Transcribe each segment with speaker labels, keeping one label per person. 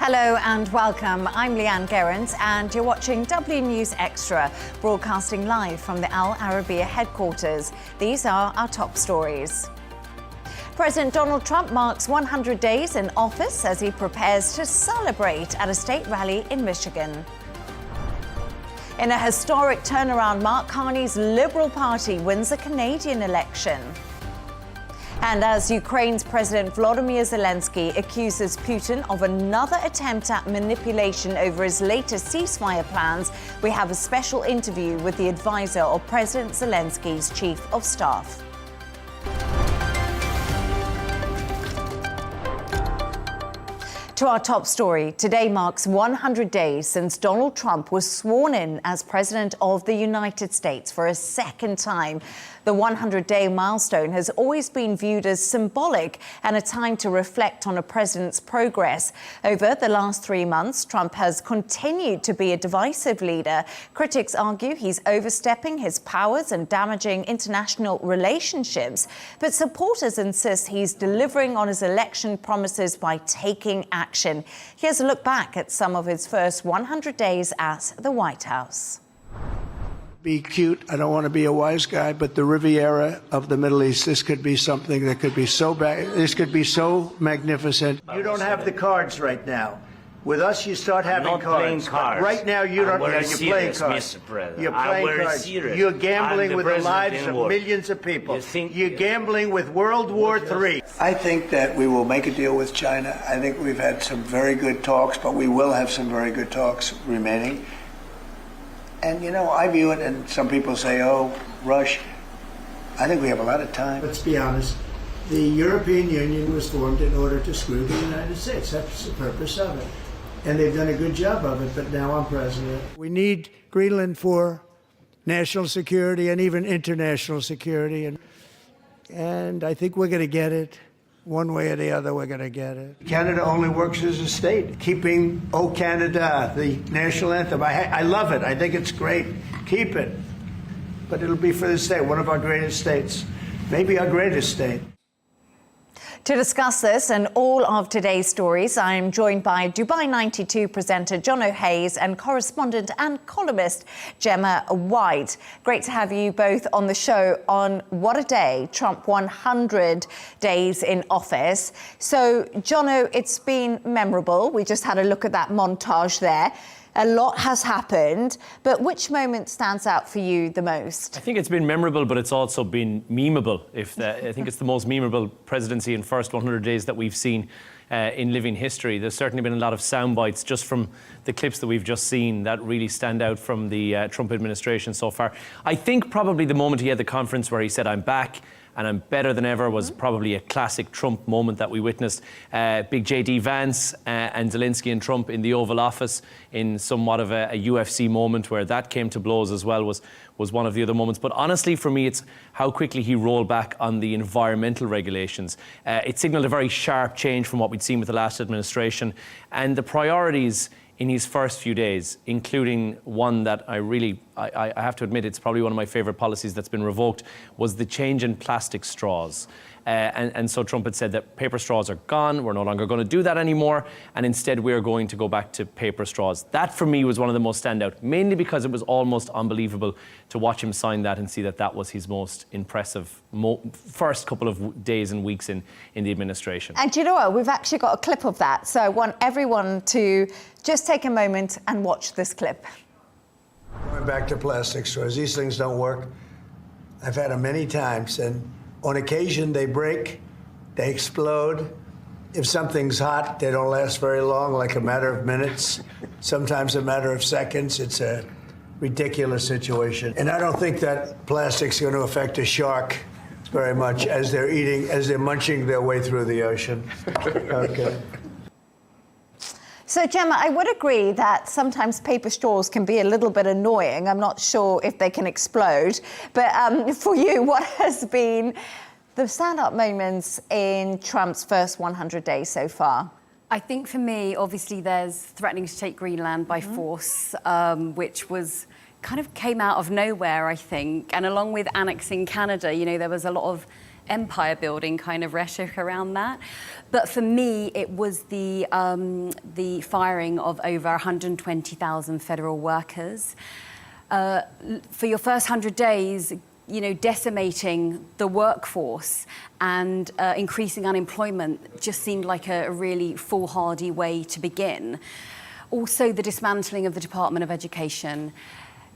Speaker 1: Hello and welcome. I'm Leigh-Ann Gerrans and you're watching W News Extra, broadcasting live from the Al Arabiya headquarters. These are our top stories. President Donald Trump marks 100 days in office as he prepares to celebrate at a state rally in Michigan. In a historic turnaround, Mark Carney's Liberal Party wins a Canadian election. And as Ukraine's President Volodymyr Zelenskyy accuses Putin of another attempt at manipulation over his latest ceasefire plans, we have a special interview with the advisor of President Zelenskyy's chief of staff. To our top story, today marks 100 days since Donald Trump was sworn in as President of the United States for a second time. The 100-day milestone has always been viewed as symbolic and a time to reflect on a president's progress. Over the last 3 months, Trump has continued to be a divisive leader. Critics argue he's overstepping his powers and damaging international relationships. But supporters insist he's delivering on his election promises by taking action. Here's a look back at some of his first 100 days at the White House.
Speaker 2: Be cute. I don't want to be a wise guy, but the Riviera of the Middle East, this could be something that could be so bad. This could be so magnificent. You don't have the cards right now. With us, you start having
Speaker 3: not
Speaker 2: cards.
Speaker 3: Playing cards.
Speaker 2: Right now, you don't.
Speaker 3: You're
Speaker 2: playing cards. You're playing cards. You're gambling with the lives of millions of people. You're gambling with World War III. I think that we will make a deal with China. I think we've had some very good talks, but we will have some very good talks remaining. And, you know, I view it, and some people say, oh, rush. I think we have a lot of time. Let's be honest. The European Union was formed in order to screw the United States. That's the purpose of it. And they've done a good job of it, but now I'm president. We need Greenland for national security and even international security. And I think we're going to get it. One way or the other, we're going to get it. Canada only works as a state, keeping "O Canada," the national anthem. I love it. I think it's great. Keep it. But it'll be for the state, one of our greatest states, maybe our greatest state.
Speaker 1: To discuss this and all of today's stories, I am joined by Dubai 92 presenter John O'Hays and correspondent and columnist Gemma White. Great to have you both on the show on What a Day, Trump 100 days in office. So, Jono, it's been memorable. We just had a look at that montage there. A lot has happened, but which moment stands out for you the most?
Speaker 4: I think it's been memorable, but it's also been memeable. I think it's the most memeable presidency in first 100 days that we've seen in living history. There's certainly been a lot of sound bites just from the clips that we've just seen that really stand out from the Trump administration so far. I think probably the moment he had the conference where he said, "I'm back and I'm better than ever," was probably a classic Trump moment that we witnessed. Big J.D. Vance and Zelenskyy and Trump in the Oval Office in somewhat of a UFC moment where that came to blows as well was one of the other moments. But honestly, for me, it's how quickly he rolled back on the environmental regulations. It signalled a very sharp change from what we'd seen with the last administration. And the priorities in his first few days, including one that I have to admit, it's probably one of my favourite policies that's been revoked, was the change in plastic straws. And so Trump had said that paper straws are gone, we're no longer going to do that anymore, and instead we're going to go back to paper straws. That for me was one of the most standout, mainly because it was almost unbelievable to watch him sign that and see that that was his most impressive first couple of days and weeks in the administration.
Speaker 1: And you know what, we've actually got a clip of that, so I want everyone to just take a moment and watch this clip.
Speaker 2: Going back to plastic straws, these things don't work. I've had them many times, and on occasion they break, they explode. If something's hot, they don't last very long, like a matter of minutes, sometimes a matter of seconds. It's a ridiculous situation. And I don't think that plastic's going to affect a shark very much as they're munching their way through the ocean. Okay.
Speaker 1: So, Gemma, I would agree that sometimes paper straws can be a little bit annoying. I'm not sure if they can explode. But for you, what has been the stand-up moments in Trump's first 100 days so far?
Speaker 5: I think for me, obviously, there's threatening to take Greenland by force, which was kind of came out of nowhere, I think. And along with annexing Canada, you know, there was a lot of empire building kind of rhetoric around that. But for me, it was the firing of over 120,000 federal workers. For your first 100 days, you know, decimating the workforce and increasing unemployment just seemed like a really foolhardy way to begin. Also, the dismantling of the Department of Education.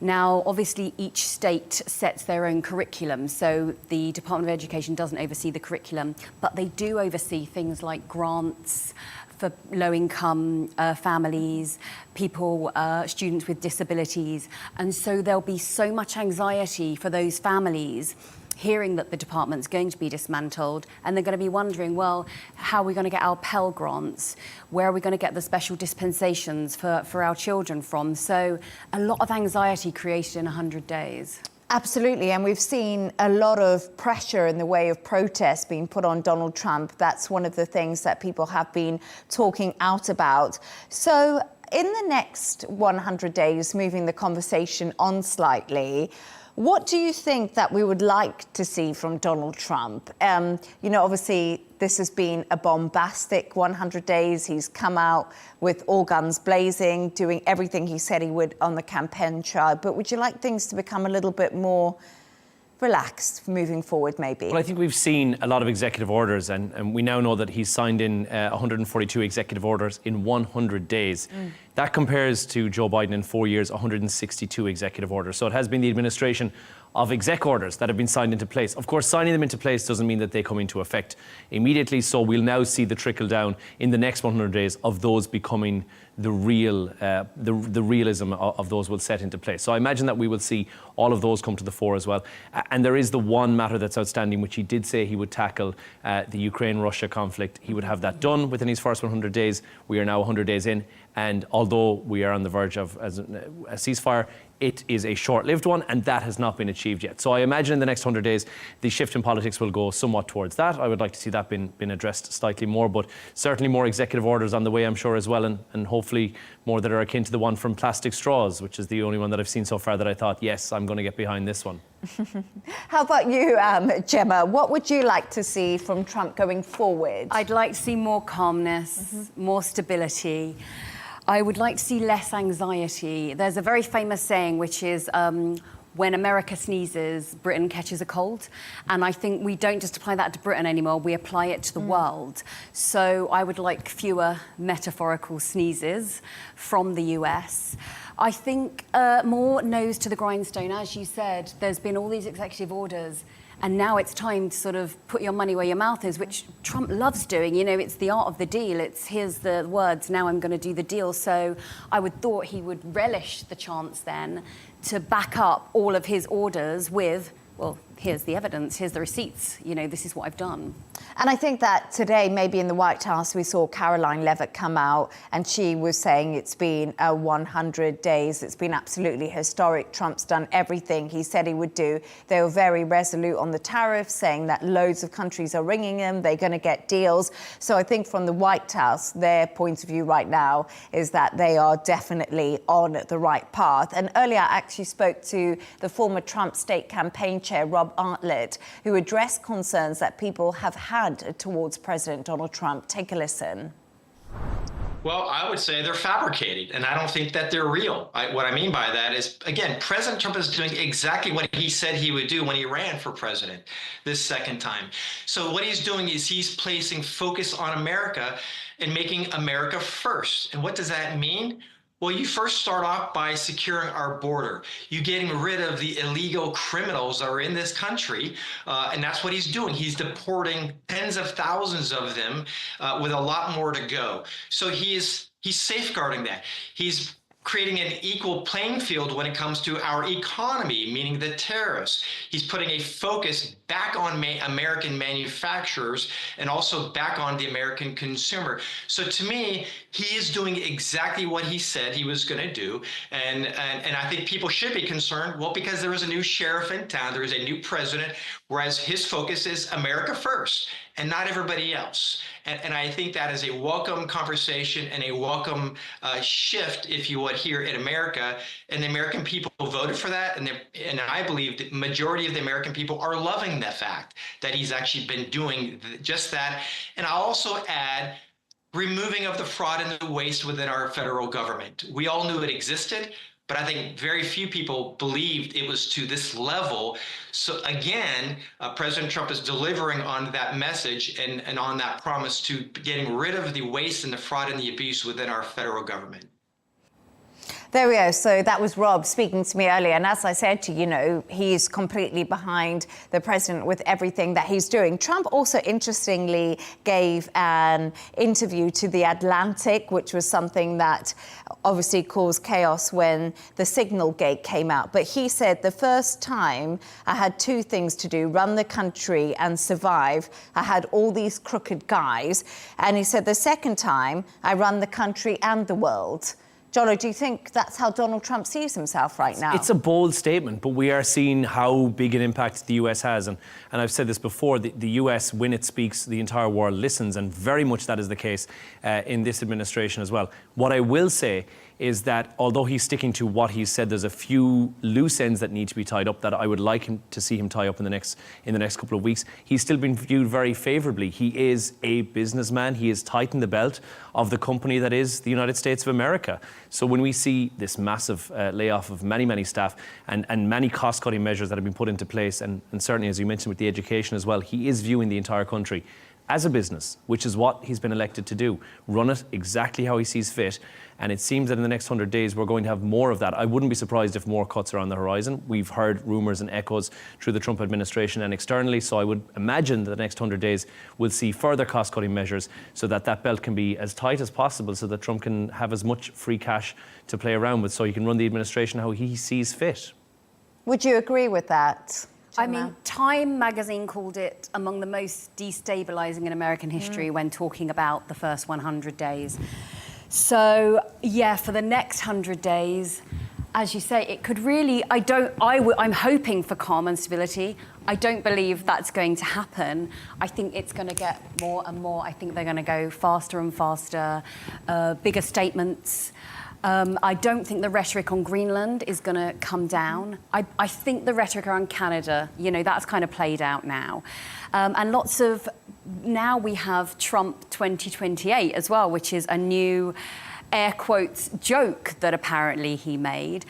Speaker 5: Now, obviously, each state sets their own curriculum, so the Department of Education doesn't oversee the curriculum, but they do oversee things like grants for low-income families, people, students with disabilities. And so there'll be so much anxiety for those families hearing that the department's going to be dismantled, and they're going to be wondering, well, how are we going to get our Pell Grants? Where are we going to get the special dispensations for our children from? So a lot of anxiety created in 100 days.
Speaker 1: Absolutely, and we've seen a lot of pressure in the way of protests being put on Donald Trump. That's one of the things that people have been talking out about. So in the next 100 days, moving the conversation on slightly, what do you think that we would like to see from Donald Trump? You know, obviously, this has been a bombastic 100 days. He's come out with all guns blazing, doing everything he said he would on the campaign trail. But would you like things to become a little bit more relaxed moving forward, maybe?
Speaker 4: Well, I think we've seen a lot of executive orders, and we now know that he's signed in 142 executive orders in 100 days. That compares to Joe Biden in 4 years, 162 executive orders. So it has been the administration of exec orders that have been signed into place. Of course, signing them into place doesn't mean that they come into effect immediately, so we'll now see the trickle down in the next 100 days of those becoming the real, the realism of those will set into place. So I imagine that we will see all of those come to the fore as well. And there is the one matter that's outstanding, which he did say he would tackle, the Ukraine-Russia conflict. He would have that done within his first 100 days. We are now 100 days in, and although we are on the verge of a ceasefire, it is a short-lived one, and that has not been achieved yet. So I imagine in the next 100 days, the shift in politics will go somewhat towards that. I would like to see that been addressed slightly more, but certainly more executive orders on the way, I'm sure, as well, and hopefully more that are akin to the one from plastic straws, which is the only one that I've seen so far that I thought, yes, I'm going to get behind this one.
Speaker 1: How about you, Gemma? What would you like to see from Trump going forward?
Speaker 5: I'd like to see more calmness, more stability. I would like to see less anxiety. There's a very famous saying, which is, when America sneezes, Britain catches a cold. And I think we don't just apply that to Britain anymore, we apply it to the world. So I would like fewer metaphorical sneezes from the US. I think more nose to the grindstone. As you said, there's been all these executive orders, and now it's time to sort of put your money where your mouth is, which Trump loves doing. You know, it's the art of the deal. It's here's the words, now I'm going to do the deal. So I would thought he would relish the chance then to back up all of his orders with, well, here's the evidence, here's the receipts, you know, this is what I've done.
Speaker 1: And I think that today, maybe in the White House, we saw Caroline Leavitt come out and she was saying it's been 100 days. It's been absolutely historic. Trump's done everything he said he would do. They were very resolute on the tariffs, saying that loads of countries are ringing them. They're going to get deals. So I think from the White House, their point of view right now is that they are definitely on the right path. And earlier, I actually spoke to the former Trump state campaign chair, Rob Artlett, who addressed concerns that people have had towards President Donald Trump. Take a listen.
Speaker 3: Well, I would say they're fabricated, and I don't think that they're real. What I mean by that is, again, President Trump is doing exactly what he said he would do when he ran for president this second time. So what he's doing is he's placing focus on America and making America first. And what does that mean? Well, you first start off by securing our border. You getting rid of the illegal criminals that are in this country, and that's what he's doing. He's deporting tens of thousands of them, with a lot more to go. So he's safeguarding that. He's creating an equal playing field when it comes to our economy, meaning the tariffs. He's putting a focus back on American manufacturers and also back on the American consumer. So to me, he is doing exactly what he said he was going to do. And I think people should be concerned, well, because there is a new sheriff in town, there is a new president, whereas his focus is America first. and not everybody else. And I think that is a welcome conversation and a welcome shift, if you would, here in America. And the American people voted for that. And I believe the majority of the American people are loving the fact that he's actually been doing just that. And I'll also add removing of the fraud and the waste within our federal government. We all knew it existed, but I think very few people believed it was to this level. So again, President Trump is delivering on that message and on that promise to getting rid of the waste and the fraud and the abuse within our federal government.
Speaker 1: There we go. So that was Rob speaking to me earlier. And as I said to you, he's completely behind the president with everything that he's doing. Trump also, interestingly, gave an interview to The Atlantic, which was something that obviously caused chaos when the Signal Gate came out. But he said, the first time I had two things to do, run the country and survive. I had all these crooked guys. And he said, the second time I run the country and the world. Jono, do you think that's how Donald Trump sees himself right now?
Speaker 4: It's a bold statement, but we are seeing how big an impact the US has. And I've said this before, the US, when it speaks, the entire world listens, and very much that is the case in this administration as well. What I will say is that although he's sticking to what he said, there's a few loose ends that need to be tied up that I would like him to see him tie up in the next couple of weeks. He's still been viewed very favourably. He is a businessman. He has tightened the belt of the company that is the United States of America. So when we see this massive layoff of many, many staff and many cost-cutting measures that have been put into place, and certainly, as you mentioned, with the education as well, he is viewing the entire country as a business, which is what he's been elected to do. Run it exactly how he sees fit. And it seems that in the next 100 days, we're going to have more of that. I wouldn't be surprised if more cuts are on the horizon. We've heard rumours and echoes through the Trump administration and externally. So I would imagine that the next 100 days we'll see further cost-cutting measures so that that belt can be as tight as possible so that Trump can have as much free cash to play around with so he can run the administration how he sees fit.
Speaker 1: Would you agree with that?
Speaker 5: I mean, Time magazine called it among the most destabilising in American history when talking about the first 100 days. So, yeah, for the next 100 days, as you say, it could really, I'm hoping for calm and stability. I don't believe that's going to happen. I think it's going to get more and more. I think they're going to go faster and faster, bigger statements. I don't think the rhetoric on Greenland is going to come down. I think the rhetoric around Canada, that's kind of played out now. And now we have Trump 2028 as well, which is a new, air quotes, joke that apparently he made.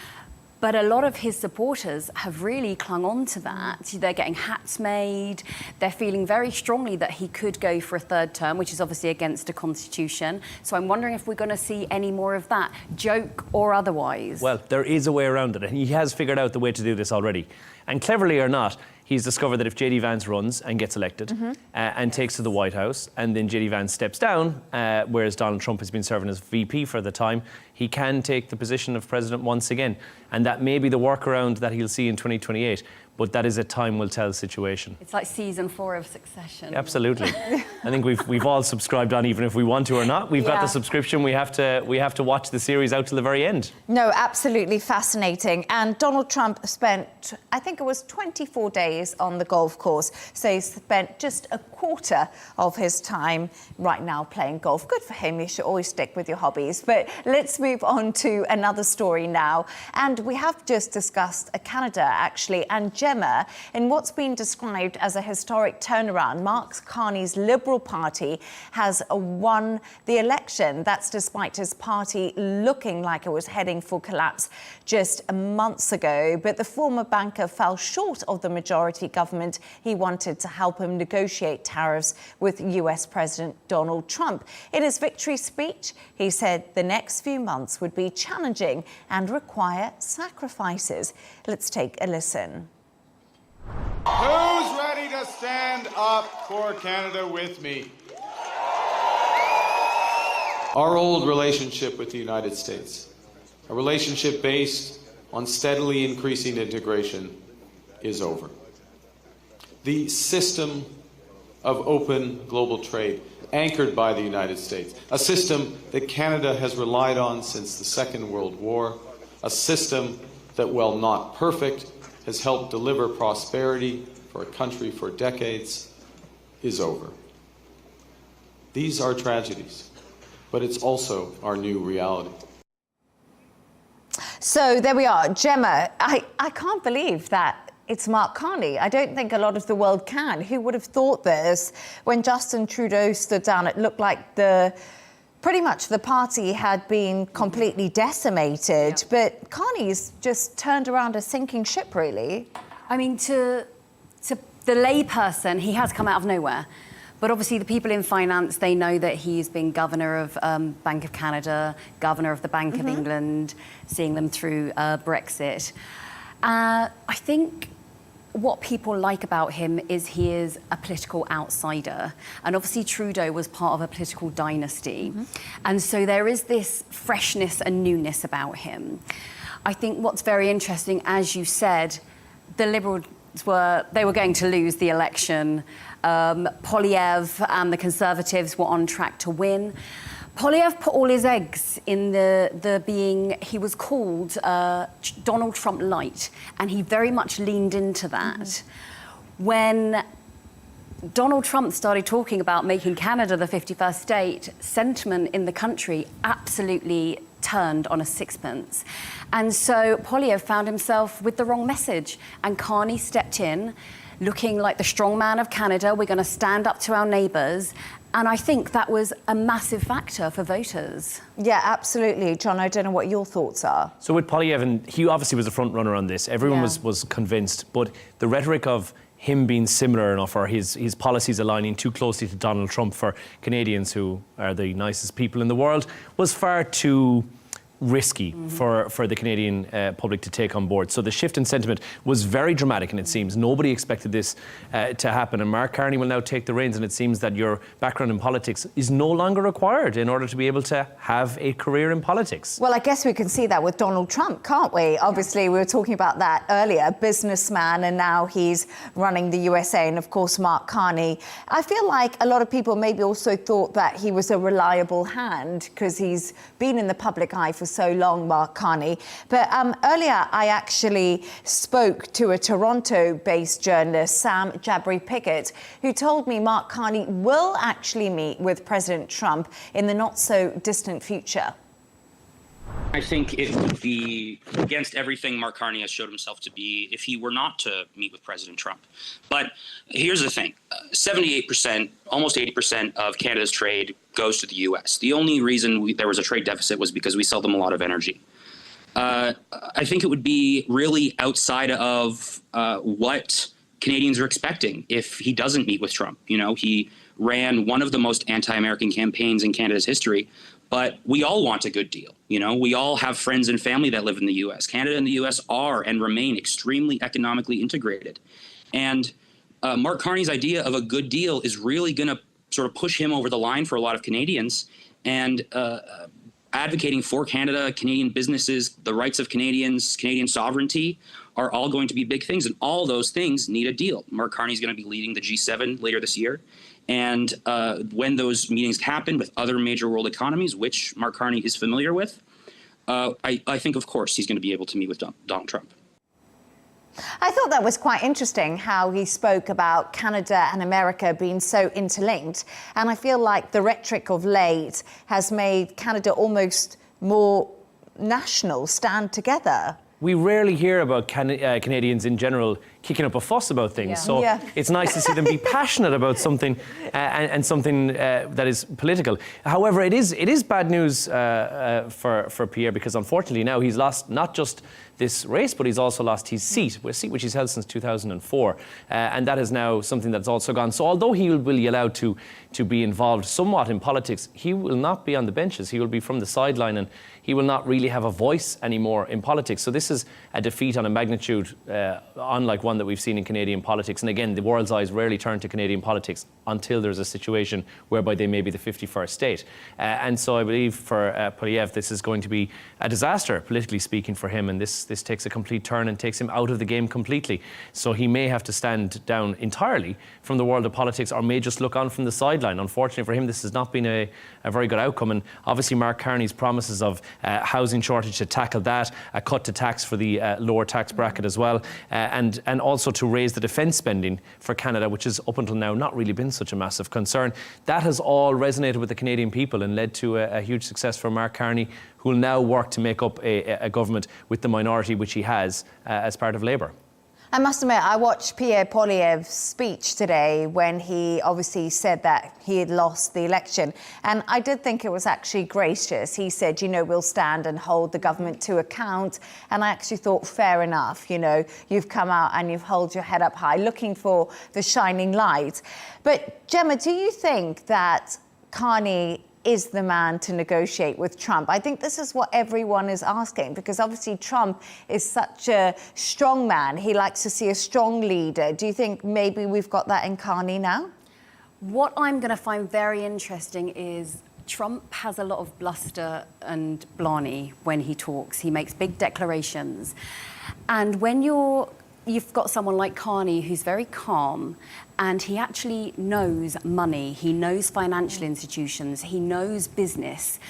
Speaker 5: But a lot of his supporters have really clung on to that. They're getting hats made. They're feeling very strongly that he could go for a third term, which is obviously against the Constitution. So I'm wondering if we're going to see any more of that, joke or otherwise.
Speaker 4: Well, there is a way around it, and he has figured out the way to do this already. And cleverly or not, he's discovered that if J.D. Vance runs and gets elected and takes to the White House, and then J.D. Vance steps down, whereas Donald Trump has been serving as VP for the time, he can take the position of president once again. And that may be the workaround that he'll see in 2028. But that is a time-will-tell situation.
Speaker 5: It's like season 4 of Succession.
Speaker 4: Absolutely. I think we've all subscribed on, even if we want to or not. We've got the subscription. We have to watch the series out to the very end.
Speaker 1: No, absolutely fascinating. And Donald Trump spent, I think it was 24 days on the golf course. So he spent just a quarter of his time right now playing golf. Good for him. You should always stick with your hobbies. But let's move on to another story now. And we have just discussed Canada, actually, and Gemma, in what's been described as a historic turnaround. Mark Carney's Liberal Party has won the election. That's despite his party looking like it was heading for collapse just months ago. But the former banker fell short of the majority government he wanted to help him negotiate tariffs with US President Donald Trump. In his victory speech, he said the next few months would be challenging and require sacrifices. Let's take a listen.
Speaker 6: Who's ready to stand up for Canada with me? Our old relationship with the United States, a relationship based on steadily increasing integration, is over. The system of open global trade, anchored by the United States, a system that Canada has relied on since the Second World War, a system that, while not perfect, has helped deliver prosperity for a country for decades, is over. These are tragedies, but it's also our new reality.
Speaker 1: So there we are. Gemma, I can't believe that it's Mark Carney. I don't think a lot of the world can. Who would have thought this? When Justin Trudeau stood down, it looked like pretty much the party had been completely decimated. Yeah. But Carney's just turned around a sinking ship, really.
Speaker 5: I mean, to the layperson, he has come out of nowhere. But obviously the people in finance, they know that he's been governor of Bank of Canada, governor of the Bank of England, seeing them through Brexit. I think what people like about him is he is a political outsider. And obviously Trudeau was part of a political dynasty. And so there is this freshness and newness about him. I think what's very interesting, as you said, the Liberals were going to lose the election. Poilievre and the Conservatives were on track to win. Poilievre put all his eggs in he was called Donald Trump light, and he very much leaned into that. When Donald Trump started talking about making Canada the 51st state, sentiment in the country absolutely turned on a sixpence. And so Poilievre found himself with the wrong message, and Carney stepped in, looking like the strong man of Canada. We're going to stand up to our neighbours. And I think that was a massive factor for voters. Yeah, absolutely. John, I don't know what your thoughts are.
Speaker 4: So with Poilievre, and he obviously was a front runner on this. Everyone was convinced, but the rhetoric of him being similar enough, or his policies aligning too closely to Donald Trump for Canadians, who are the nicest people in the world, was far too risky for the Canadian public to take on board. So the shift in sentiment was very dramatic, and it seems nobody expected this to happen. And Mark Carney will now take the reins, and it seems that your background in politics is no longer required in order to be able to have a career in politics.
Speaker 1: Well, I guess we can see that with Donald Trump, can't we? Obviously, we were talking about that earlier, businessman, and now he's running the USA, and of course, Mark Carney. I feel like a lot of people maybe also thought that he was a reliable hand because he's been in the public eye for so long, Mark Carney. But earlier, I actually spoke to a Toronto-based journalist, Sam Jabri-Pickett, who told me Mark Carney will actually meet with President Trump in the not-so-distant future.
Speaker 7: I think it would be against everything Mark Carney has showed himself to be if he were not to meet with President Trump. But here's the thing, 78%, almost 80% of Canada's trade goes to the U.S. The only reason there was a trade deficit was because we sell them a lot of energy. I think it would be really outside of what Canadians are expecting if he doesn't meet with Trump. You know, he ran one of the most anti-American campaigns in Canada's history. But we all want a good deal. You know, we all have friends and family that live in the U.S. Canada and the U.S. are and remain extremely economically integrated. And Mark Carney's idea of a good deal is really going to sort of push him over the line for a lot of Canadians. And advocating for Canada, Canadian businesses, the rights of Canadians, Canadian sovereignty are all going to be big things. And all those things need a deal. Mark Carney's going to be leading the G7 later this year. And when those meetings happen with other major world economies, which Mark Carney is familiar with, I think, of course, he's going to be able to meet with Donald Trump.
Speaker 1: I thought that was quite interesting how he spoke about Canada and America being so interlinked. And I feel like the rhetoric of late has made Canada almost more national, stand together.
Speaker 4: We rarely hear about Canadians in general kicking up a fuss about things. So it's nice to see them be passionate about something and something that is political. However, it is bad news for Pierre, because unfortunately now he's lost not just this race, but he's also lost his seat, a seat which he's held since 2004. And that is now something that's also gone. So although he will be allowed to be involved somewhat in politics, he will not be on the benches. He will be from the sideline, and he will not really have a voice anymore in politics. So this is a defeat on a magnitude unlike one that we've seen in Canadian politics. And again, the world's eyes rarely turn to Canadian politics until there's a situation whereby they may be the 51st state. And so I believe for Poilievre, this is going to be a disaster, politically speaking, for him. And this takes a complete turn and takes him out of the game completely. So he may have to stand down entirely from the world of politics, or may just look on from the sideline. Unfortunately for him, this has not been a very good outcome. And obviously Mark Carney's promises of housing shortage to tackle that, a cut to tax for the lower tax bracket as well, and and also to raise the defence spending for Canada, which has up until now not really been such a massive concern. That has all resonated with the Canadian people and led to a huge success for Mark Carney, who will now work to make up a government with the minority which he has as part of Labour.
Speaker 1: I must admit, I watched Pierre Poilievre's speech today when he obviously said that he had lost the election. And I did think it was actually gracious. He said, you know, we'll stand and hold the government to account. And I actually thought, fair enough, you know, you've come out and you've held your head up high, looking for the shining light. But Gemma, do you think that Carney is the man to negotiate with Trump? I think this is what everyone is asking, because obviously Trump is such a strong man. He likes to see a strong leader. Do you think maybe we've got that in Carney now?
Speaker 5: What I'm going to find very interesting is Trump has a lot of bluster and blarney when he talks. He makes big declarations. And when you've got someone like Carney who's very calm, and he actually knows money, he knows financial institutions, he knows business.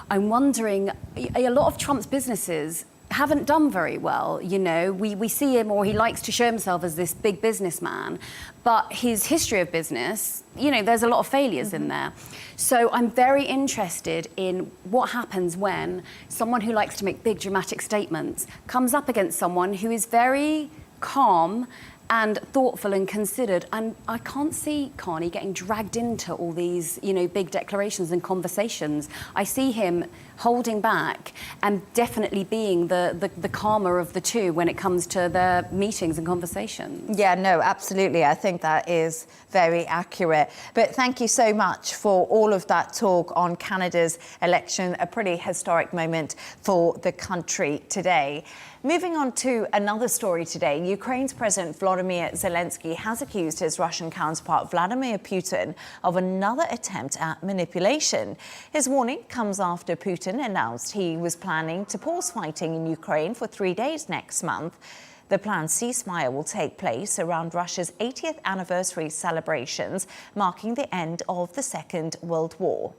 Speaker 5: I'm wondering, a lot of Trump's businesses haven't done very well. You know, we see him, or he likes to show himself as this big businessman, but his history of business, you know, there's a lot of failures in there. So I'm very interested in what happens when someone who likes to make big dramatic statements comes up against someone who is very calm and thoughtful and considered. And I can't see Carney getting dragged into all these, you know, big declarations and conversations. I see him holding back and definitely being the calmer of the two when it comes to their meetings and conversations.
Speaker 1: Yeah, no, absolutely. I think that is very accurate. But thank you so much for all of that talk on Canada's election, a pretty historic moment for the country today. Moving on to another story today, Ukraine's President Volodymyr Zelenskyy has accused his Russian counterpart Vladimir Putin of another attempt at manipulation. His warning comes after Putin announced he was planning to pause fighting in Ukraine for 3 days next month. The planned ceasefire will take place around Russia's 80th anniversary celebrations, marking the end of the Second World War.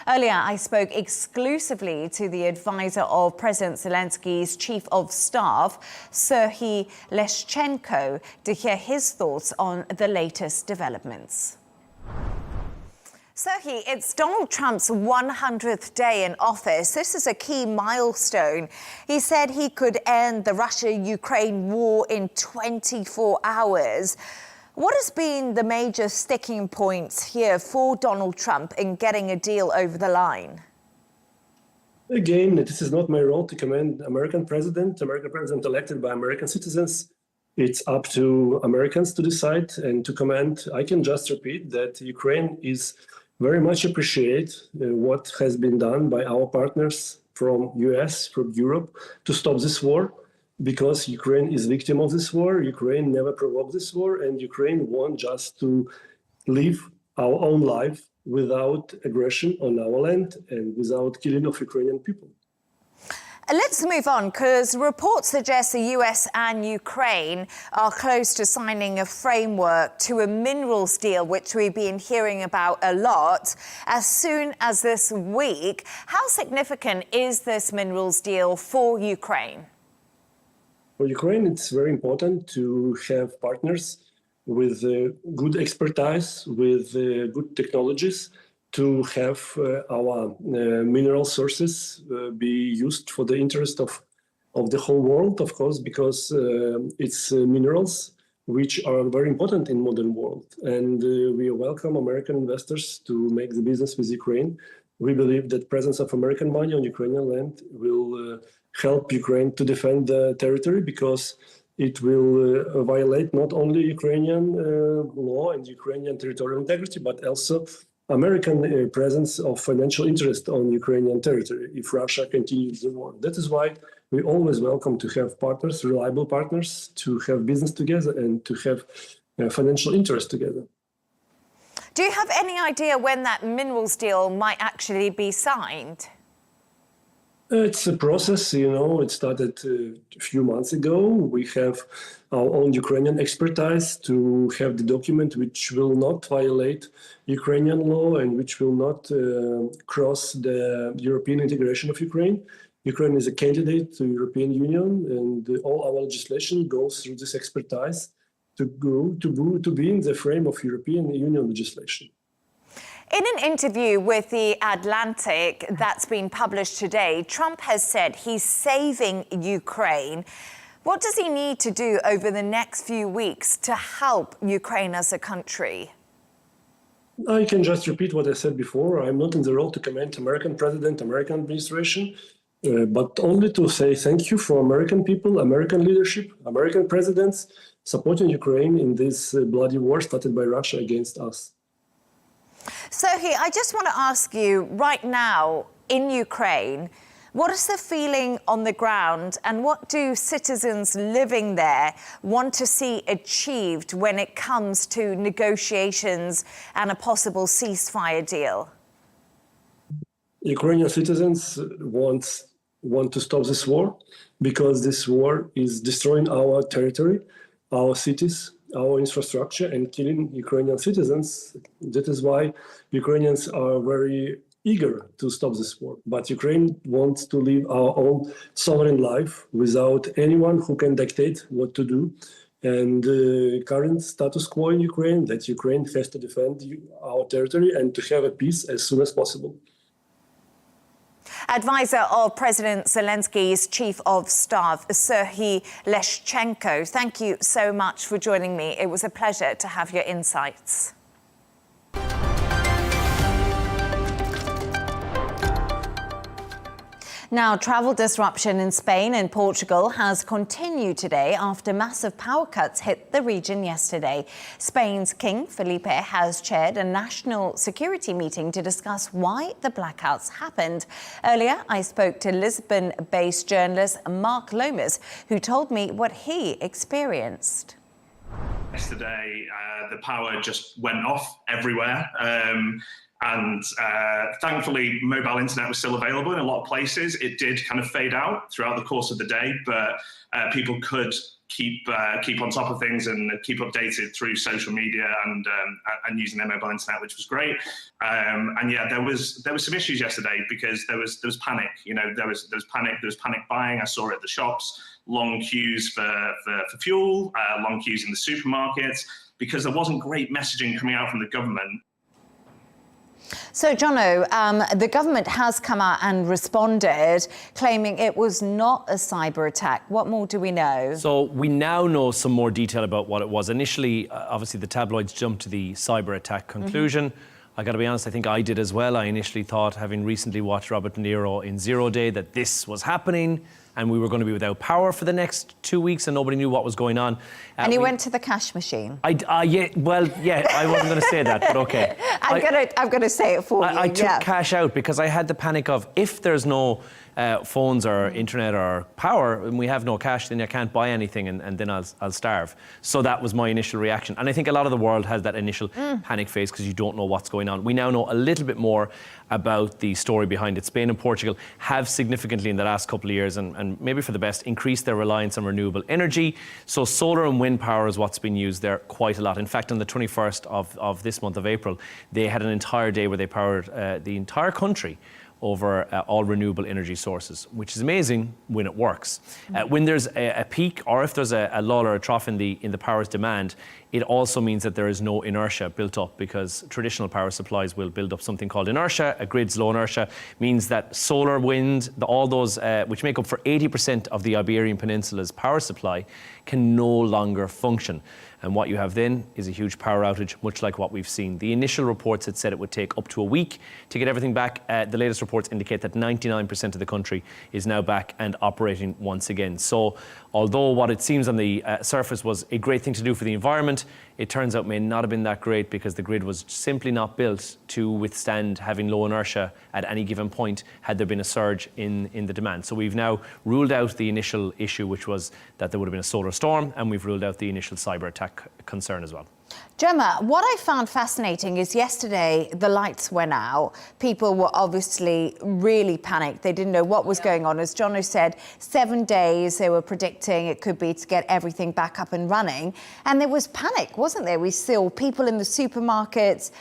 Speaker 1: Earlier, I spoke exclusively to the advisor of President Zelenskyy's chief of staff, Serhiy Leshchenko, to hear his thoughts on the latest developments. Serhiy, it's Donald Trump's 100th day in office. This is a key milestone. He said he could end the Russia-Ukraine war in 24 hours. What has been the major sticking points here for Donald Trump in getting a deal over the line?
Speaker 8: Again, this is not my role to commend American president elected by American citizens. It's up to Americans to decide and to comment. I can just repeat that Ukraine is very much appreciate what has been done by our partners from US, from Europe, to stop this war. Because Ukraine is victim of this war, Ukraine never provoked this war, and Ukraine wants just to live our own life without aggression on our land and without killing of Ukrainian people.
Speaker 1: Let's move on, because reports suggest the US and Ukraine are close to signing a framework to a minerals deal, which we've been hearing about a lot, as soon as this week. How significant is this minerals deal for Ukraine?
Speaker 8: For Ukraine, it's very important to have partners with good expertise, with good technologies, to have our mineral sources be used for the interest of the whole world, of course, because it's minerals which are very important in modern world. And we welcome American investors to make the business with Ukraine. We believe that presence of American money on Ukrainian land will help Ukraine to defend the territory, because it will violate not only Ukrainian law and Ukrainian territorial integrity, but also American presence of financial interest on Ukrainian territory if Russia continues the war. That is why we always welcome to have partners, reliable partners, to have business together and to have financial interest together.
Speaker 1: Do you have any idea when that minerals deal might actually be signed?
Speaker 8: It's a process, it started a few months ago. We have our own Ukrainian expertise to have the document which will not violate Ukrainian law and which will not cross the European integration of Ukraine. Ukraine is a candidate to European Union, and all our legislation goes through this expertise to be in the frame of European Union legislation.
Speaker 1: In an interview with The Atlantic that's been published today, Trump has said he's saving Ukraine. What does he need to do over the next few weeks to help Ukraine as a country?
Speaker 8: I can just repeat what I said before. I'm not in the role to comment American president, American administration, but only to say thank you for American people, American leadership, American presidents supporting Ukraine in this bloody war started by Russia against us.
Speaker 1: Serhiy, I just want to ask you, right now in Ukraine, what is the feeling on the ground and what do citizens living there want to see achieved when it comes to negotiations and a possible ceasefire deal?
Speaker 8: Ukrainian citizens want to stop this war because this war is destroying our territory, our cities, our infrastructure, and killing Ukrainian citizens. That is why Ukrainians are very eager to stop this war. But Ukraine wants to live our own sovereign life without anyone who can dictate what to do. And the current status quo in Ukraine, that Ukraine has to defend our territory and to have a peace as soon as possible.
Speaker 1: Advisor of President Zelensky's Chief of Staff, Serhiy Leshchenko, thank you so much for joining me. It was a pleasure to have your insights. Now, travel disruption in Spain and Portugal has continued today after massive power cuts hit the region yesterday. Spain's King Felipe has chaired a national security meeting to discuss why the blackouts happened. Earlier, I spoke to Lisbon-based journalist Mark Lomas, who told me what he experienced.
Speaker 9: Yesterday, the power just went off everywhere. And thankfully, mobile internet was still available in a lot of places. It did kind of fade out throughout the course of the day, but people could keep on top of things and keep updated through social media and using their mobile internet, which was great. And yeah, there was some issues yesterday because there was panic. There was panic buying. I saw it at the shops, long queues for fuel, long queues in the supermarkets, because there wasn't great messaging coming out from the government.
Speaker 1: So, Jono, the government has come out and responded, claiming it was not a cyber attack. What more do we know? So
Speaker 4: we now know some more detail about what it was. Initially, obviously, the tabloids jumped to the cyber attack conclusion. I got to be honest, I think I did as well. I initially thought, having recently watched Robert De Niro in Zero Day, that this was happening and we were going to be without power for the next 2 weeks and nobody knew what was going on.
Speaker 1: And you went to the cash machine?
Speaker 4: Yeah, I wasn't going to say that, but okay.
Speaker 1: I'm going to say it for you.
Speaker 4: I took cash out because I had the panic of, if there's no phones or internet or power and we have no cash, then I can't buy anything and then I'll starve. So that was my initial reaction. And I think a lot of the world has that initial panic phase because you don't know what's going on. We now know a little bit more about the story behind it. Spain and Portugal have significantly in the last couple of years, and maybe for the best, increased their reliance on renewable energy. So solar and wind power is what's been used there quite a lot. In fact, on the 21st of this month of April, they had an entire day where they powered the entire country over all renewable energy sources, which is amazing when it works. When there's a peak, or if there's a lull or a trough in the power's demand, it also means that there is no inertia built up, because traditional power supplies will build up something called inertia. A grid's low inertia means that solar, wind, all those which make up for 80% of the Iberian Peninsula's power supply can no longer function. And what you have then is a huge power outage, much like what we've seen. The initial reports had said it would take up to a week to get everything back. The latest reports indicate that 99% of the country is now back and operating once again. So although what it seems on the surface was a great thing to do for the environment, it turns out may not have been that great, because the grid was simply not built to withstand having low inertia at any given point had there been a surge in the demand. So we've now ruled out the initial issue, which was that there would have been a solar storm, and we've ruled out the initial cyber attack concern as well.
Speaker 1: Gemma, what I found fascinating is yesterday the lights went out. People were obviously really panicked. They didn't know what was going on. As Jono said, 7 days they were predicting it could be to get everything back up and running. And there was panic, wasn't there? We saw people in the supermarkets,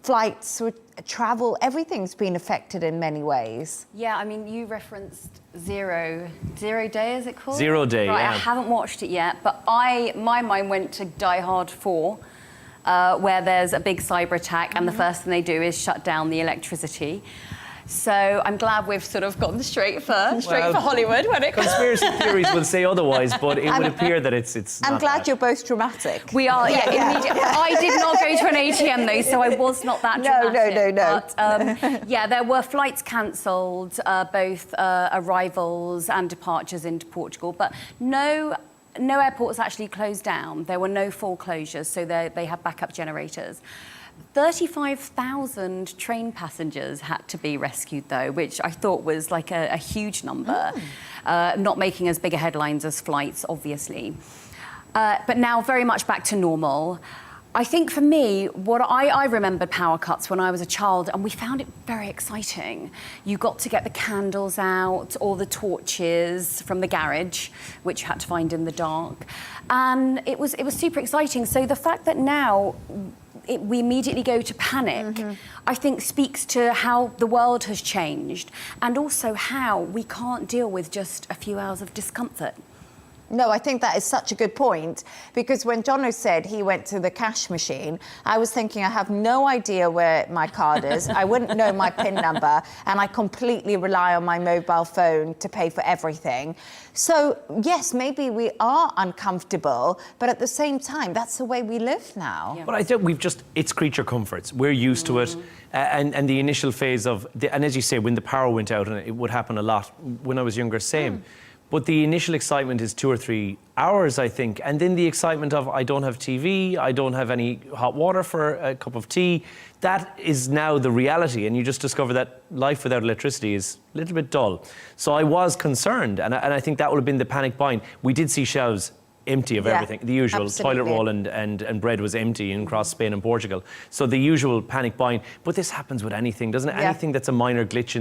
Speaker 1: flights, travel, everything's been affected in many ways.
Speaker 5: Yeah, I mean, you referenced Zero Day, is it called?
Speaker 4: 0 Day,
Speaker 5: right,
Speaker 4: yeah.
Speaker 5: I haven't watched it yet, but my mind went to Die Hard 4, where there's a big cyber attack and the first thing they do is shut down the electricity. So I'm glad we've sort of gone straight for Hollywood when it comes.
Speaker 4: Conspiracy theories will say otherwise, but it would appear that it's
Speaker 1: I'm
Speaker 4: not
Speaker 1: glad
Speaker 4: that.
Speaker 1: you're both dramatic.
Speaker 5: We are, immediately. I did not go to an ATM though, so I was not that dramatic.
Speaker 1: No.
Speaker 5: But, yeah, there were flights cancelled, both arrivals and departures into Portugal, but no airports actually closed down. There were no full closures, so they had backup generators. 35,000 train passengers had to be rescued, though, which I thought was like a huge number, not making as big a headlines as flights, obviously. But now very much back to normal. I think for me, what I remembered power cuts when I was a child, and we found it very exciting. You got to get the candles out or the torches from the garage, which you had to find in the dark. And it was super exciting. So the fact that now we immediately go to panic, I think speaks to how the world has changed and also how we can't deal with just a few hours of discomfort.
Speaker 1: No, I think that is such a good point, because when Jono said he went to the cash machine, I was thinking I have no idea where my card is, I wouldn't know my PIN number, and I completely rely on my mobile phone to pay for everything. So, yes, maybe we are uncomfortable, but at the same time, that's the way we live now.
Speaker 5: Yeah.
Speaker 4: But I think it's creature comforts. We're used to it. And the initial phase of, and as you say, when the power went out, and it would happen a lot when I was younger, same. But the initial excitement is 2 or 3 hours, I think. And then the excitement of, I don't have TV, I don't have any hot water for a cup of tea. That is now the reality. And you just discover that life without electricity is a little bit dull. So I was concerned. And I think that would have been the panic buying. We did see shelves empty of everything. The usual
Speaker 1: absolutely.
Speaker 4: toilet roll and bread was empty across Spain and Portugal. So the usual panic buying. But this happens with anything, doesn't it? Anything that's a minor glitch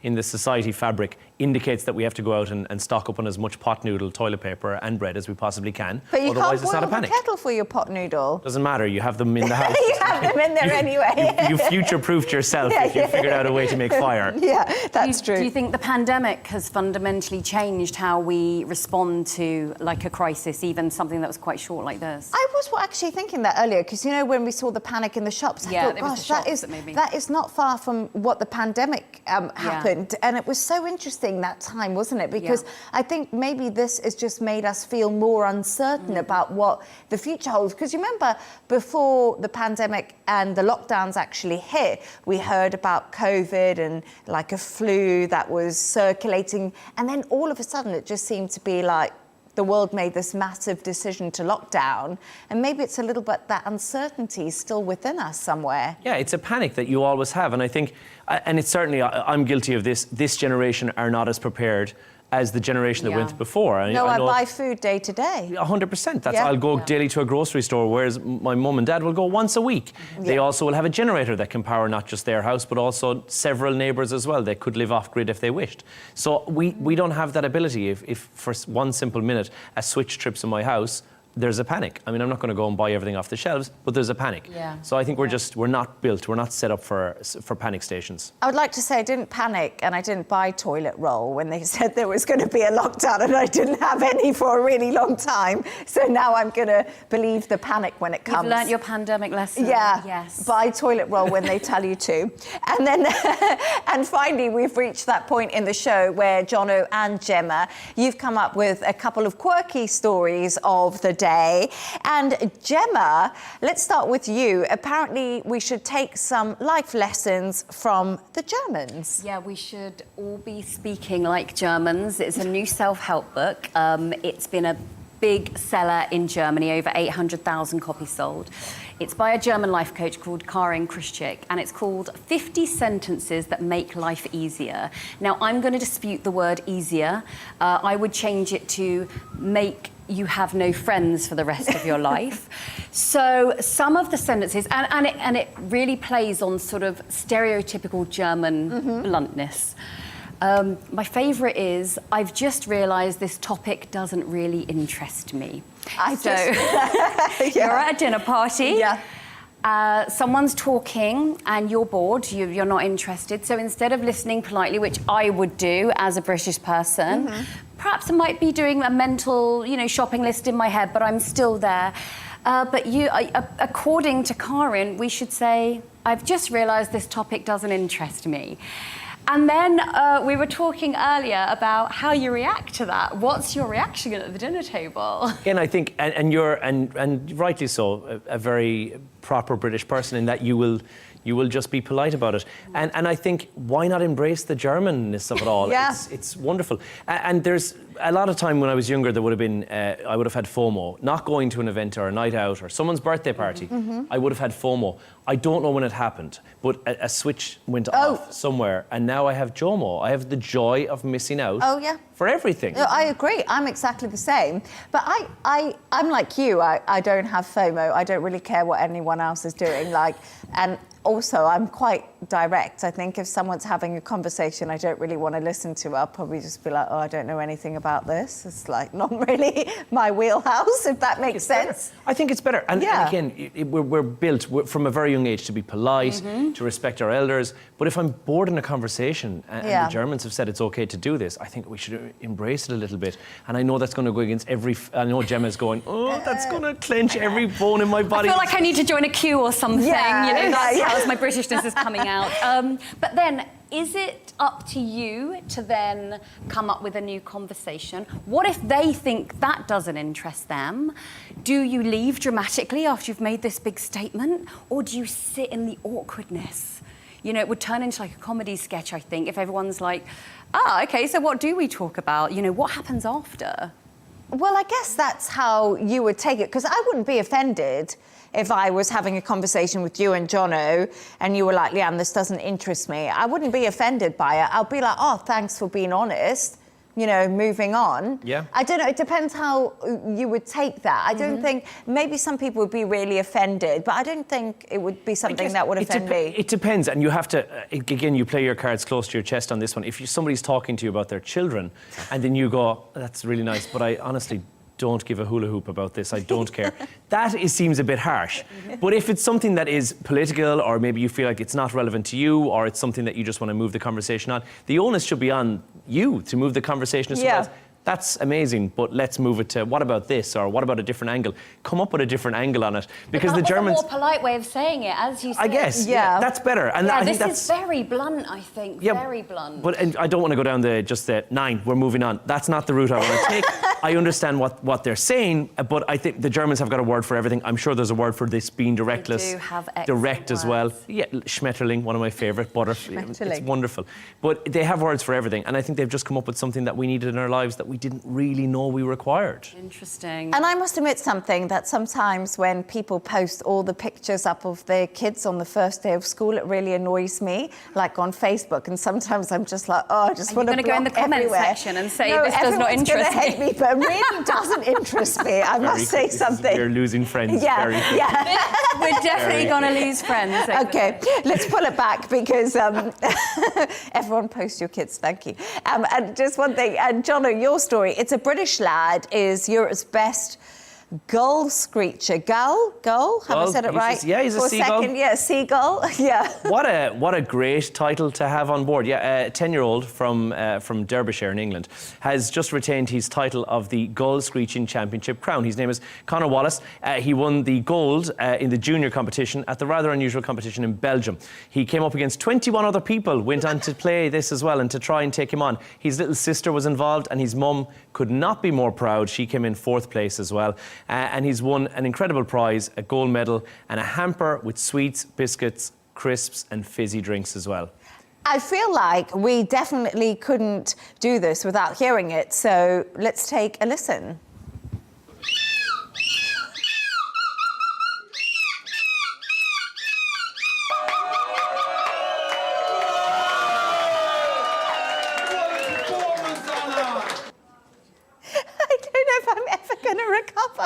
Speaker 4: in the society fabric indicates that we have to go out and stock up on as much pot noodle, toilet paper and bread as we possibly can.
Speaker 1: But you
Speaker 4: Otherwise,
Speaker 1: can't
Speaker 4: it's not a
Speaker 1: boil
Speaker 4: panic.
Speaker 1: the kettle for your pot noodle.
Speaker 4: Doesn't matter. You have them in the house.
Speaker 1: You have them in there anyway.
Speaker 4: You future-proofed yourself if you figured out a way to make fire.
Speaker 1: Yeah, that's true.
Speaker 5: Do you think the pandemic has fundamentally changed how we respond to like a crisis, even something that was quite short like this?
Speaker 1: I was actually thinking that earlier, because, you know, when we saw the panic in the shops, I thought, gosh, that is not far from what the pandemic happened. And it was so interesting that time, wasn't it? Because I think maybe this has just made us feel more uncertain about what the future holds. Because you remember, before the pandemic and the lockdowns actually hit, we heard about COVID and like a flu that was circulating. And then all of a sudden, it just seemed to be like, the world made this massive decision to lock down, and maybe it's a little bit that uncertainty is still within us somewhere.
Speaker 4: Yeah, it's a panic that you always have, and I think, and it's certainly, I'm guilty of this, this generation are not as prepared as the generation that went before.
Speaker 1: I buy food day to day.
Speaker 4: 100%. I'll go daily to a grocery store, whereas my mum and dad will go once a week. They also will have a generator that can power not just their house, but also several neighbours as well. They could live off-grid if they wished. So we don't have that ability. If for one simple minute a switch trips in my house, there's a panic. I mean, I'm not going to go and buy everything off the shelves, but there's a panic. So I think we're not built, we're not set up for panic stations.
Speaker 1: I would like to say I didn't panic and I didn't buy toilet roll when they said there was going to be a lockdown, and I didn't have any for a really long time. So now I'm going to believe the panic when it comes.
Speaker 5: You've learnt your pandemic lesson.
Speaker 1: Yeah,
Speaker 5: yes.
Speaker 1: Buy toilet roll when they tell you to. And then, and finally, we've reached that point in the show where Jono and Gemma, you've come up with a couple of quirky stories of the day. And Gemma, let's start with you. Apparently, we should take some life lessons from the Germans.
Speaker 5: Yeah, we should all be speaking like Germans. It's a new self-help book. It's been a big seller in Germany, over 800,000 copies sold. It's by a German life coach called Karin Kuschik, and it's called 50 Sentences That Make Life Easier. Now, I'm going to dispute the word easier. I would change it to make you have no friends for the rest of your life. So some of the sentences, and it really plays on sort of stereotypical German bluntness. My favourite is, I've just realised this topic doesn't really interest me. You're at a dinner party. Yeah. Someone's talking and you're bored, you're not interested. So instead of listening politely, which I would do as a British person, perhaps I might be doing a mental, shopping list in my head, but I'm still there. But according to Karin, we should say, I've just realised this topic doesn't interest me. And then we were talking earlier about how you react to that. What's your reaction at the dinner table? Again,
Speaker 4: I think, and you're, and rightly so, a very proper British person in that you will just be polite about it. And I think, why not embrace the Germanness of it all?
Speaker 1: Yeah.
Speaker 4: It's wonderful. And there's a lot of time when I was younger, there would have been, I would have had FOMO. Not going to an event or a night out or someone's birthday party, I would have had FOMO. I don't know when it happened, but a switch went off somewhere, and now I have JOMO. I have the joy of missing out for everything.
Speaker 1: No, I agree. I'm exactly the same. But I'm like you. I don't have FOMO. I don't really care what anyone else is doing. And also, I'm quite direct. I think if someone's having a conversation I don't really want to listen to, I'll probably just be like, oh, I don't know anything about this. It's not really my wheelhouse, if that makes sense.
Speaker 4: I think it's better. And again, we're built from a very young age to be polite, to respect our elders. But if I'm bored in a conversation, and the Germans have said it's okay to do this, I think we should embrace it a little bit. And I know that's going to go against I know Gemma's going, oh, that's going to clench every bone in my body.
Speaker 5: I feel like I need to join a queue or something. That's how my Britishness is coming out. But then, is it up to you to then come up with a new conversation? What if they think that doesn't interest them? Do you leave dramatically after you've made this big statement? Or do you sit in the awkwardness? It would turn into like a comedy sketch, I think, if everyone's like, okay, so what do we talk about? What happens after?
Speaker 1: Well, I guess that's how you would take it, because I wouldn't be offended if I was having a conversation with you and Jono and you were like, Leigh-Ann, this doesn't interest me. I wouldn't be offended by it. I'll be like, oh, thanks for being honest, moving on.
Speaker 4: Yeah.
Speaker 1: I don't know, it depends how you would take that. I don't think, maybe some people would be really offended, but I don't think it would be something that would offend me.
Speaker 4: It depends, and you have to, again, you play your cards close to your chest on this one. If somebody's talking to you about their children, and then you go, that's really nice, but I honestly don't give a hula hoop about this, I don't care. Seems a bit harsh. But if it's something that is political, or maybe you feel like it's not relevant to you, or it's something that you just want to move the conversation on, the onus should be on you to move the conversation as well. That's amazing, but let's move it to, what about this, or what about a different angle? Come up with a different angle on it, because the Germans...
Speaker 5: a more polite way of saying it, as you said.
Speaker 4: I guess, that's better. And I think
Speaker 5: this is very blunt, I think, very blunt.
Speaker 4: But I don't want to go down just the 9, we're moving on. That's not the route I want to take. I understand what they're saying, but I think the Germans have got a word for everything. I'm sure there's a word for this being directless.
Speaker 5: They do have
Speaker 4: direct as well. Yeah, Schmetterling, one of my favourite. It's wonderful. But they have words for everything, and I think they've just come up with something that we needed in our lives that we didn't really know we required.
Speaker 5: Interesting.
Speaker 1: And I must admit something, that sometimes when people post all the pictures up of their kids on the first day of school, it really annoys me, like on Facebook. And sometimes I'm just like, oh, I just want to block
Speaker 5: go in the comments section and say, this does not interest me.
Speaker 1: Hate me, but it really doesn't interest me. I must say something.
Speaker 4: You're losing friends.
Speaker 1: Yeah.
Speaker 5: We're definitely going to lose friends.
Speaker 1: Okay, let's pull it back, because everyone post your kids, thank you. And just one thing, and Jono, your story, it's a British lad is Europe's best gull screecher. Gull? Have I said it right?
Speaker 4: He's a seagull.
Speaker 1: Seagull. Yeah.
Speaker 4: What a great title to have on board. Yeah, a 10-year-old from Derbyshire in England has just retained his title of the Gull Screeching Championship crown. His name is Cooper Wallace. He won the gold in the junior competition at the rather unusual competition in Belgium. He came up against 21 other people, went on to play this as well and to try and take him on. His little sister was involved, and his mum could not be more proud. She came in 4th place as well. And he's won an incredible prize, a gold medal, and a hamper with sweets, biscuits, crisps, and fizzy drinks as well.
Speaker 1: I feel like we definitely couldn't do this without hearing it, so let's take a listen.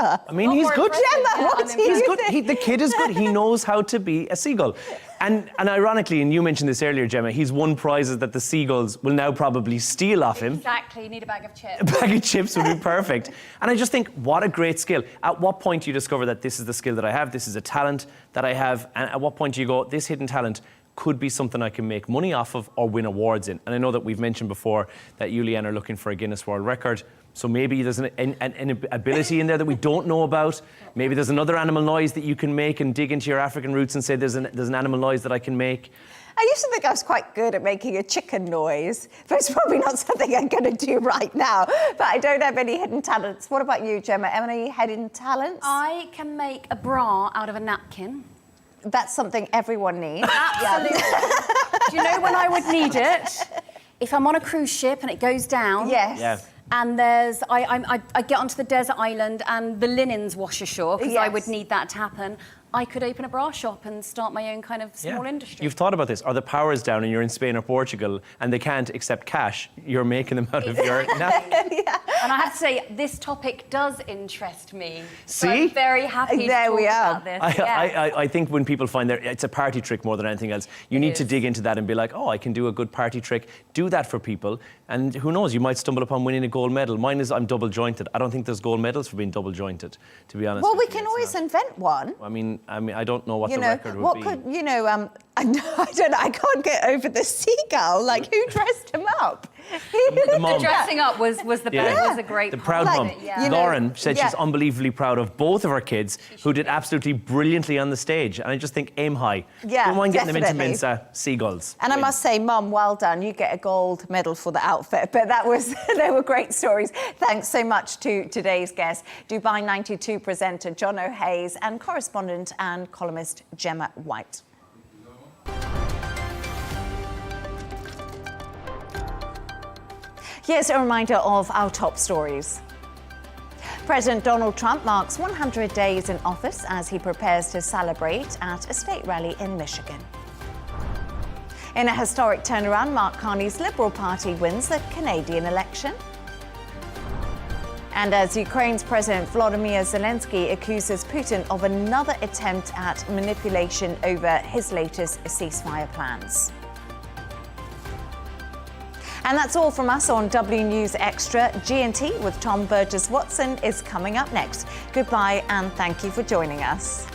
Speaker 1: Gemma.
Speaker 4: I mean, he's good.
Speaker 1: Gemma, what do you think?
Speaker 4: The kid is good. He knows how to be a seagull. And ironically, and you mentioned this earlier, Gemma, he's won prizes that the seagulls will now probably steal off him.
Speaker 5: Exactly, you need a bag of chips.
Speaker 4: A bag of chips would be perfect. And I just think, what a great skill. At what point do you discover that this is the skill that I have, this is a talent that I have, and at what point do you go, this hidden talent could be something I can make money off of or win awards in? And I know that we've mentioned before that you, Leigh-Ann, are looking for a Guinness World Record. So maybe there's an ability in there that we don't know about. Maybe there's another animal noise that you can make and dig into your African roots and say there's an animal noise that I can make.
Speaker 1: I used to think I was quite good at making a chicken noise, but it's probably not something I'm going to do right now. But I don't have any hidden talents. What about you, Gemma? Any hidden talents?
Speaker 5: I can make a bra out of a napkin.
Speaker 1: That's something everyone needs.
Speaker 5: Absolutely. Do you know when I would need it? If I'm on a cruise ship and it goes down.
Speaker 1: Yes.
Speaker 4: Yeah.
Speaker 5: And I get onto the desert island and the linens wash ashore because I would need that to happen. I could open a bra shop and start my own kind of small industry.
Speaker 4: You've thought about this. Are the powers down and you're in Spain or Portugal and they can't accept cash, you're making them out of your napkin.
Speaker 1: Yeah.
Speaker 5: And I have to say, this topic does interest me.
Speaker 4: See?
Speaker 5: So I'm very happy
Speaker 1: There
Speaker 5: to
Speaker 1: we
Speaker 5: talk
Speaker 1: are.
Speaker 5: about this.
Speaker 4: I think when people find it's a party trick more than anything else, you need to dig into that and be like, oh, I can do a good party trick. Do that for people. And who knows, you might stumble upon winning a gold medal. Mine is I'm double jointed. I don't think there's gold medals for being double jointed, to be honest.
Speaker 1: Well, we can always invent one.
Speaker 4: I mean, I don't know what the record would be.
Speaker 1: I don't know, I can't get over the seagull. Like, who dressed him up?
Speaker 4: The mum.
Speaker 5: The dressing up was the best. Was a great
Speaker 4: The
Speaker 5: part
Speaker 4: proud
Speaker 5: of
Speaker 4: mum.
Speaker 5: it, yeah.
Speaker 4: Lauren said she's unbelievably proud of both of her kids who did absolutely brilliantly on the stage. And I just think aim high.
Speaker 1: Yeah,
Speaker 4: Don't mind getting them into
Speaker 1: definitely.
Speaker 4: Mensa seagulls.
Speaker 1: And I must say, Mum, well done. You get a gold medal for the outfit. But they were great stories. Thanks so much to today's guests, Dubai 92 presenter John O'Hays and correspondent and columnist Gemma White. Here's a reminder of our top stories. President Donald Trump marks 100 days in office as he prepares to celebrate at a state rally in Michigan. In a historic turnaround, Mark Carney's Liberal Party wins the Canadian election. And as Ukraine's President Volodymyr Zelenskyy accuses Putin of another attempt at manipulation over his latest ceasefire plans. And that's all from us on W News Extra. G&T with Tom Burgess-Watson is coming up next. Goodbye and thank you for joining us.